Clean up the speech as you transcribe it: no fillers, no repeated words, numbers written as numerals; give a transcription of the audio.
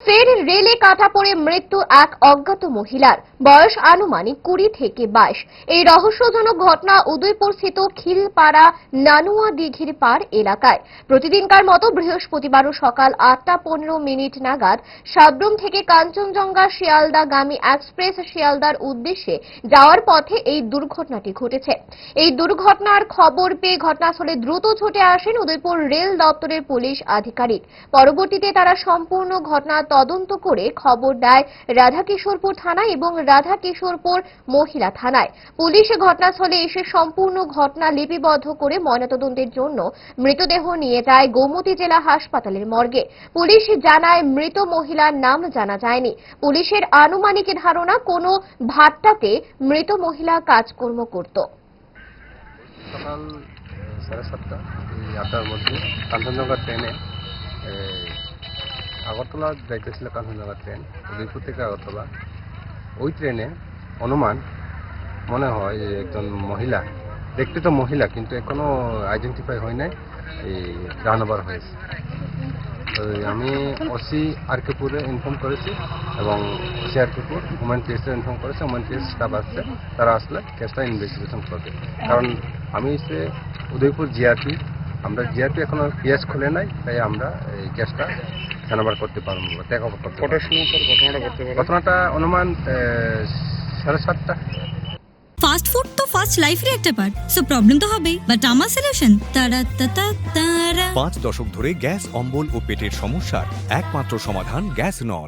ফের রেলে কাটা পড়ে মৃত্যু এক অজ্ঞাত মহিলার। বয়স আনুমানিক 20 থেকে 22। এই রহস্যজনক ঘটনা উদয়পুরস্থিত খিলপাড়া নানুয়া দিঘির পাড় এলাকায়। প্রতিদিনকার মতো বৃহস্পতিবারও সকাল 8:15 নাগাদ সাব্রুম থেকে কাঞ্চনজঙ্ঘা শিয়ালদাগামী এক্সপ্রেস শিয়ালদার উদ্দেশ্যে যাওয়ার পথে এই দুর্ঘটনাটি ঘটেছে। এই দুর্ঘটনার খবর পেয়ে ঘটনাস্থলে দ্রুত ছুটে আসেন উদয়পুর রেল দপ্তরের পুলিশ আধিকারিক। পরবর্তীতে তারা সম্পূর্ণ ঘটনা তদন্ত করে খবর দেয় রাধাকিশোরপুর থানায় এবং রাধাকিশোরপুর মহিলা থানায়। পুলিশ ঘটনাস্থলে এসে সম্পূর্ণ ঘটনা লিপিবদ্ধ করে ময়নাতদন্তের জন্য মৃতদেহ নিয়ে যায় গোমতী জেলা হাসপাতালের মর্গে। পুলিশ জানায় মৃত মহিলার নাম জানা যায়নি। পুলিশের আনুমানিক ধারণা কোনো ভাট্টাতে মৃত মহিলা কাজকর্ম করত। সকাল 7:30 এই 8টার মধ্যে কাঞ্চনজঙ্ঘা ট্রেনে আগরতলা যাইতেছিল। কাঞ্চনজঙ্ঘা ট্রেন উদয়পুর থেকে আগরতলা। ওই ট্রেনে অনুমান মনে হয় যে একজন মহিলা, দেখতে তো মহিলা কিন্তু এখনো আইডেন্টিফাই হয় নাই, এই রান ওভার হয়েছে। আমি ওসি আরকেপুরে ইনফর্ম করেছি এবং ওসি আরকেপুর ওমেন পিএসে ইনফর্ম করেছে। ওমেন পিএস স্টাফ আসছে, তারা আসলে কেসটা ইনভেস্টিগেশন করবে। কারণ আমি সে উদয়পুর জিআরপি, আমরা জিআরপি এখনো পিএস খুলে নাই, তাই আমরা এই কেসটা হ্যান্ডওভার করতে পারবো, টেক ওভার করতে পারবো। ঘটনাটা অনুমান 7:30। ফাস্ট ফুড তো ফাস্ট লাইফের একটা পার্ট, সো প্রবলেম তো হবেই, বাট আমার সলিউশন তারা 5 দশক ধরে গ্যাস, অম্বল ও পেটের সমস্যার একমাত্র সমাধান গ্যাস নল।